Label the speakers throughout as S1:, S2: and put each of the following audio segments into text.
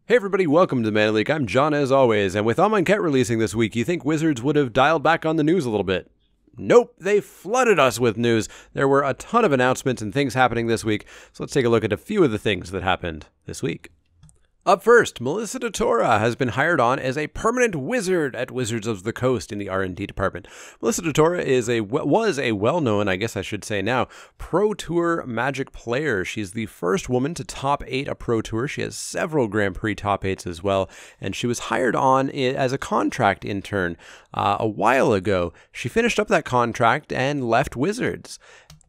S1: Hey everybody, welcome to the Man Leek. I'm John as always, and with Amonkhet releasing this week, you think Wizards would have dialed back on the news a little bit. Nope, they flooded us with news. There were a ton of announcements and things happening this week, so let's take a look at a few of the things that happened this week. Up first, Melissa DeTora has been hired on as a permanent wizard at Wizards of the Coast in the R&D department. Melissa DeTora was a well-known, I guess I should say now, Pro Tour Magic player. She's the first woman to top 8 a Pro Tour. She has several Grand Prix top 8s as well, and she was hired on as a contract intern a while ago. She finished up that contract and left Wizards.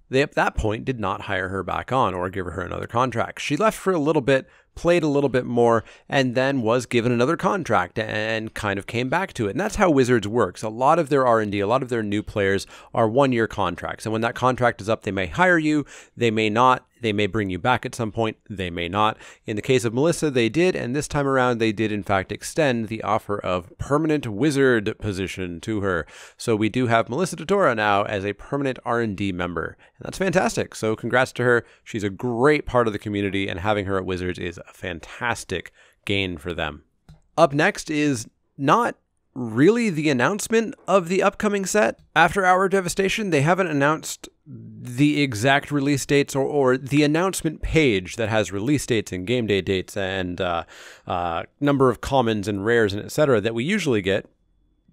S1: They, at that point, did not hire her back on or give her another contract. She left for a little bit, played a little bit more, and then was given another contract and kind of came back to it. And that's how Wizards works. A lot of their R&D, a lot of their new players are one-year contracts. And when that contract is up, they may hire you, they may not. They may bring you back at some point, they may not. In the case of Melissa, they did, and this time around, they did in fact extend the offer of permanent wizard position to her. So we do have Melissa DeTora now as a permanent R&D member, and that's fantastic. So congrats to her. She's a great part of the community, and having her at Wizards is a fantastic gain for them. Up next is not really the announcement of the upcoming set. After Hour Devastation, they haven't announced the exact release dates or the announcement page that has release dates and game day dates and number of commons and rares and etc. that we usually get.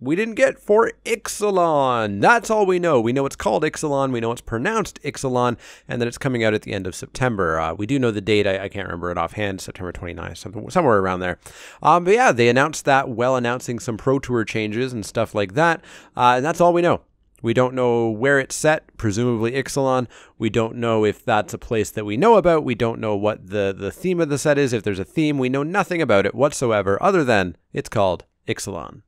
S1: We didn't get for Exelon. That's all we know. We know it's called Exelon. We know it's pronounced Exelon, and that it's coming out at the end of September. We do know the date. I can't remember it offhand. September 29th, somewhere around there. But yeah, they announced that while announcing some Pro Tour changes and stuff like that. And that's all we know. We don't know where it's set, presumably Exelon. We don't know if that's a place that we know about. We don't know what the theme of the set is. If there's a theme, we know nothing about it whatsoever, other than it's called Exelon.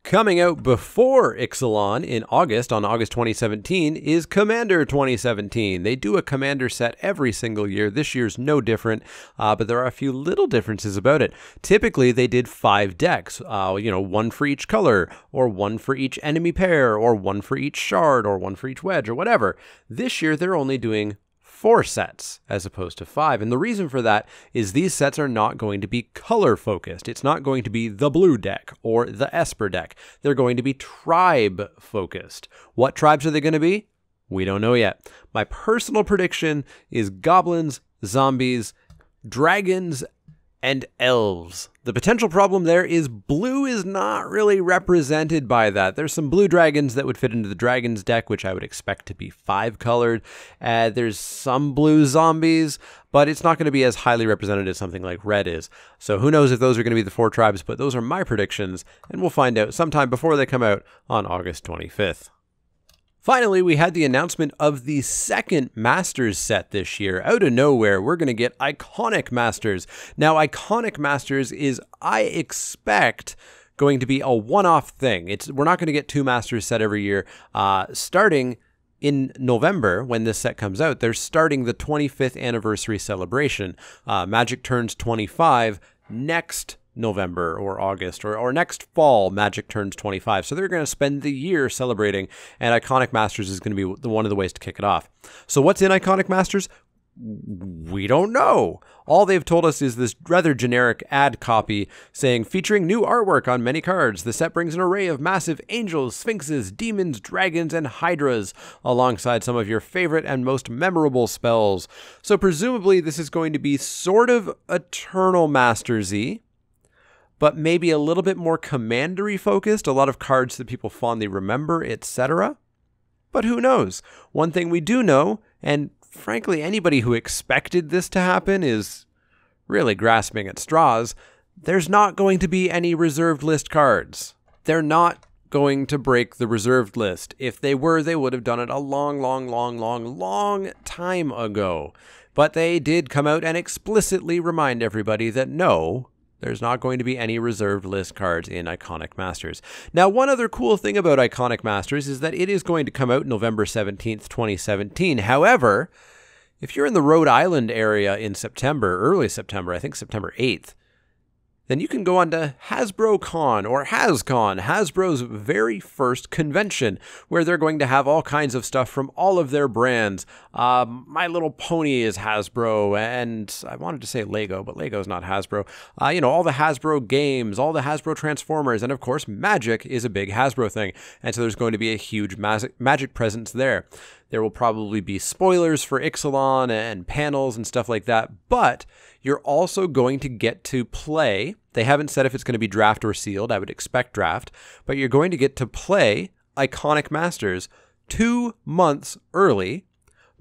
S1: Coming out before Exelon in August, on August 2017, is Commander 2017. They do a Commander set every single year. This year's no different, but there are a few little differences about it. Typically, they did 5 decks, one for each color, or one for each enemy pair, or one for each shard, or one for each wedge, or whatever. This year, they're only doing 4 sets as opposed to 5. And the reason for that is these sets are not going to be color focused. It's not going to be the blue deck or the Esper deck. They're going to be tribe focused. What tribes are they going to be? We don't know yet. My personal prediction is goblins, zombies, dragons, and elves. The potential problem there is blue is not really represented by that. There's some blue dragons that would fit into the dragons deck, which I would expect to be 5 colored. There's some blue zombies, but it's not going to be as highly represented as something like red is. So who knows if those are going to be the 4 tribes, but those are my predictions, and we'll find out sometime before they come out on August 25th. Finally, we had the announcement of the second Masters set this year. Out of nowhere, we're going to get Iconic Masters. Now, Iconic Masters is, I expect, going to be a one-off thing. We're not going to get 2 Masters set every year. Starting in November, when this set comes out, they're starting the 25th anniversary celebration. Magic turns 25 next November or August or next fall. Magic turns 25. So they're going to spend the year celebrating, and Iconic Masters is going to be one of the ways to kick it off. So what's in Iconic Masters? We don't know. All they've told us is this rather generic ad copy saying, featuring new artwork on many cards, the set brings an array of massive angels, sphinxes, demons, dragons, and hydras, alongside some of your favorite and most memorable spells. So presumably this is going to be sort of Eternal Masters-y, but maybe a little bit more commandery focused, a lot of cards that people fondly remember, etc. But who knows? One thing we do know, and frankly anybody who expected this to happen is really grasping at straws, there's not going to be any reserved list cards. They're not going to break the reserved list. If they were, they would have done it a long time ago. But they did come out and explicitly remind everybody that no, there's not going to be any reserved list cards in Iconic Masters. Now, one other cool thing about Iconic Masters is that it is going to come out November 17th, 2017. However, if you're in the Rhode Island area in September, early September, I think September 8th, then you can go on to Hasbro Con, or HasCon, Hasbro's very first convention, where they're going to have all kinds of stuff from all of their brands. My Little Pony is Hasbro, and I wanted to say Lego, but Lego's not Hasbro. All the Hasbro games, all the Hasbro Transformers, and of course, Magic is a big Hasbro thing, and so there's going to be a huge Magic presence there. There will probably be spoilers for Exelon and panels and stuff like that, but you're also going to get to play. They haven't said if it's going to be draft or sealed. I would expect draft, but you're going to get to play Iconic Masters 2 months early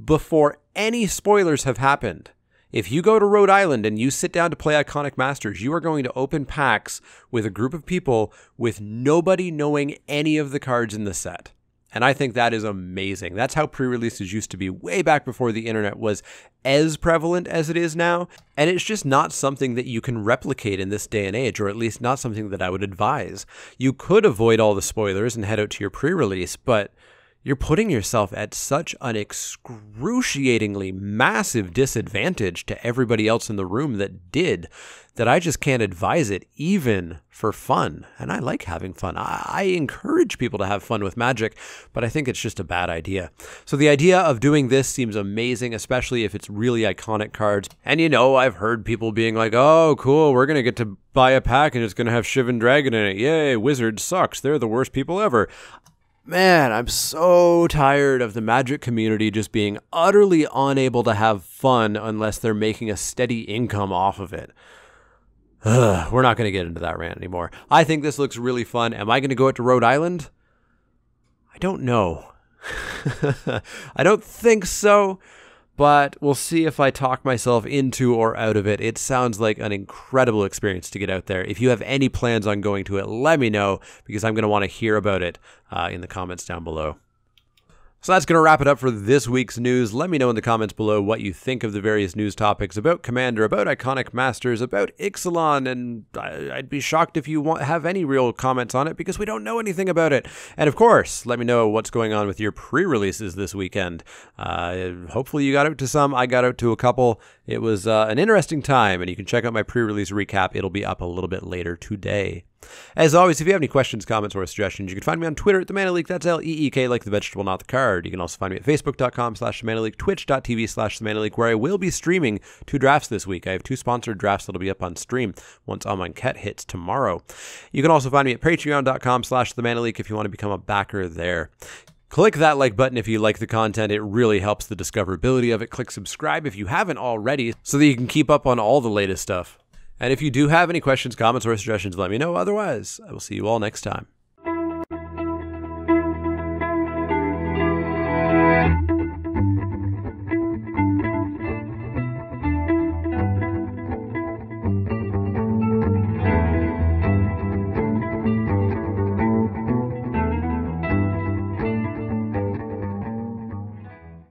S1: before any spoilers have happened. If you go to Rhode Island and you sit down to play Iconic Masters, you are going to open packs with a group of people with nobody knowing any of the cards in the set. And I think that is amazing. That's how pre-releases used to be way back before the internet was as prevalent as it is now. And it's just not something that you can replicate in this day and age, or at least not something that I would advise. You could avoid all the spoilers and head out to your pre-release, but you're putting yourself at such an excruciatingly massive disadvantage to everybody else in the room that did, that I just can't advise it, even for fun. And I like having fun. I encourage people to have fun with Magic, but I think it's just a bad idea. So the idea of doing this seems amazing, especially if it's really iconic cards. And I've heard people being like, oh, cool, we're going to get to buy a pack and it's going to have Shivan Dragon in it. Yay, Wizard sucks. They're the worst people ever. Man, I'm so tired of the Magic community just being utterly unable to have fun unless they're making a steady income off of it. We're not going to get into that rant anymore. I think this looks really fun. Am I going to go out to Rhode Island? I don't know. I don't think so, but we'll see if I talk myself into or out of it. It sounds like an incredible experience to get out there. If you have any plans on going to it, let me know, because I'm going to want to hear about it in the comments down below. So that's going to wrap it up for this week's news. Let me know in the comments below what you think of the various news topics about Commander, about Iconic Masters, about Exelon, and I'd be shocked if you have any real comments on it, because we don't know anything about it. And of course, let me know what's going on with your pre-releases this weekend. Hopefully you got out to some. I got out to a couple. It was an interesting time, and you can check out my pre-release recap. It'll be up a little bit later today. As always, if you have any questions, comments, or suggestions, you can find me on Twitter at The Mana Leek. That's L-E-E-K, like the vegetable, not the card. You can also find me at facebook.com/TheManaLeek, twitch.tv/TheManaLeek, where I will be streaming 2 drafts this week. I have 2 sponsored drafts that'll be up on stream once Amonkhet hits tomorrow. You can also find me at patreon.com/TheManaLeek if you want to become a backer there. Click that like button if you like the content. It really helps the discoverability of it. Click subscribe if you haven't already, so that you can keep up on all the latest stuff. And if you do have any questions, comments, or suggestions, let me know. Otherwise, I will see you all next time.